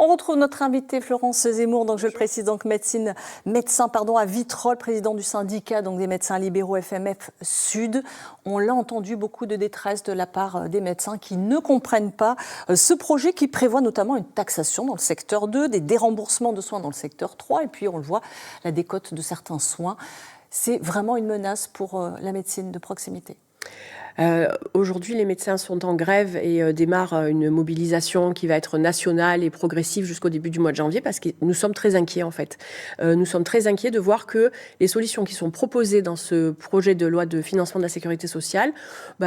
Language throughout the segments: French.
On retrouve notre invité Florence Zemmour, donc je le précise, donc médecin à Vitrolles, président du syndicat donc des médecins libéraux FMF Sud. On l'a entendu, beaucoup de détresse de la part des médecins qui ne comprennent pas ce projet qui prévoit notamment une taxation dans le secteur 2, des déremboursements de soins dans le secteur 3 et puis on le voit, la décote de certains soins. C'est vraiment une menace pour la médecine de proximité. Aujourd'hui, les médecins sont en grève et démarrent une mobilisation qui va être nationale et progressive jusqu'au début du mois de janvier parce que nous sommes très inquiets en fait. Nous sommes très inquiets de voir que les solutions qui sont proposées dans ce projet de loi de financement de la sécurité sociale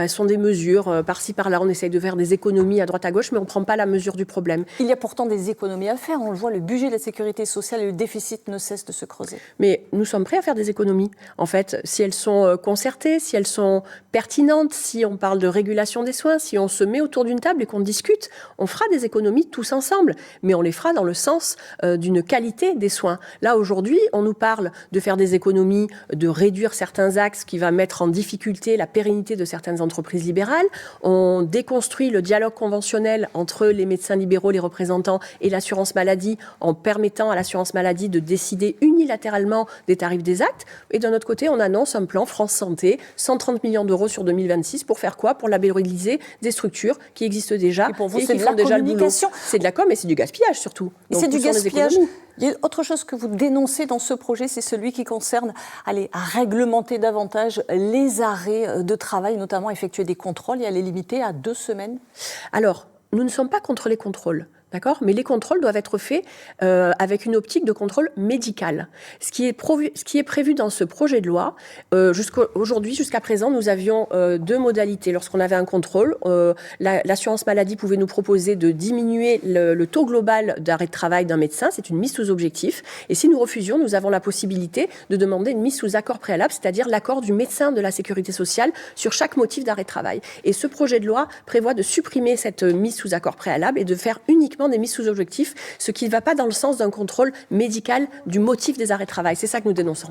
sont des mesures par-ci par-là. On essaye de faire des économies à droite à gauche mais on ne prend pas la mesure du problème. Il y a pourtant des économies à faire. On le voit, le budget de la sécurité sociale et le déficit ne cessent de se creuser. Mais nous sommes prêts à faire des économies. En fait, si elles sont concertées, si elles sont pertinentes, si on parle de régulation des soins, si on se met autour d'une table et qu'on discute, on fera des économies tous ensemble, mais on les fera dans le sens d'une qualité des soins. Là, aujourd'hui, on nous parle de faire des économies, de réduire certains axes qui va mettre en difficulté la pérennité de certaines entreprises libérales. On déconstruit le dialogue conventionnel entre les médecins libéraux, les représentants et l'assurance maladie en permettant à l'assurance maladie de décider unilatéralement des tarifs des actes. Et d'un autre côté, on annonce un plan France Santé, 130 millions d'euros sur 2026 pour faire quoi? Pour labelliser des structures qui existent déjà et pour vous, et qui font déjà le boulot. C'est de la com et c'est du gaspillage surtout. C'est du gaspillage. Il y a autre chose que vous dénoncez dans ce projet, c'est celui qui concerne à réglementer davantage les arrêts de travail, notamment effectuer des contrôles et à les limiter à 2 semaines. Alors, nous ne sommes pas contre les contrôles. D'accord ? Mais les contrôles doivent être faits avec une optique de contrôle médical. Ce qui est prévu dans ce projet de loi, jusqu'à présent, nous avions 2 modalités. Lorsqu'on avait un contrôle, l'assurance maladie pouvait nous proposer de diminuer le taux global d'arrêt de travail d'un médecin. C'est une mise sous objectif. Et si nous refusions, nous avons la possibilité de demander une mise sous accord préalable, c'est-à-dire l'accord du médecin de la sécurité sociale sur chaque motif d'arrêt de travail. Et ce projet de loi prévoit de supprimer cette mise sous accord préalable et de faire uniquement des mises sous objectif, ce qui ne va pas dans le sens d'un contrôle médical du motif des arrêts de travail. C'est ça que nous dénonçons.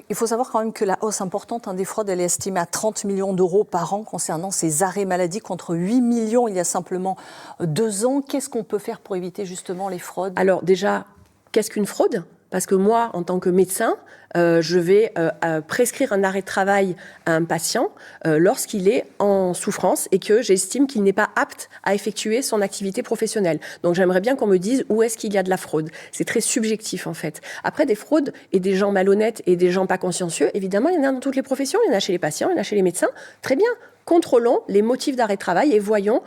Il faut savoir quand même que la hausse importante des fraudes, elle est estimée à 30 millions d'euros par an concernant ces arrêts maladie contre 8 millions il y a simplement 2 ans. Qu'est-ce qu'on peut faire pour éviter justement les fraudes ? Alors déjà, qu'est-ce qu'une fraude ? Parce que moi, en tant que médecin, je vais prescrire un arrêt de travail à un patient lorsqu'il est en souffrance et que j'estime qu'il n'est pas apte à effectuer son activité professionnelle. Donc j'aimerais bien qu'on me dise où est-ce qu'il y a de la fraude. C'est très subjectif en fait. Après, des fraudes et des gens malhonnêtes et des gens pas consciencieux, évidemment, il y en a dans toutes les professions. Il y en a chez les patients, il y en a chez les médecins. Très bien. Contrôlons les motifs d'arrêt de travail et voyons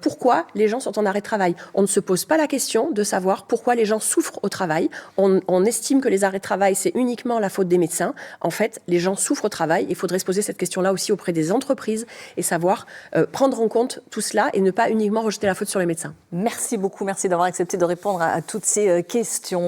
pourquoi les gens sont en arrêt de travail. On ne se pose pas la question de savoir pourquoi les gens souffrent au travail. On estime que les arrêts de travail, c'est uniquement la faute des médecins. En fait, les gens souffrent au travail. Il faudrait se poser cette question-là aussi auprès des entreprises et savoir prendre en compte tout cela et ne pas uniquement rejeter la faute sur les médecins. Merci beaucoup. Merci d'avoir accepté de répondre à toutes ces questions.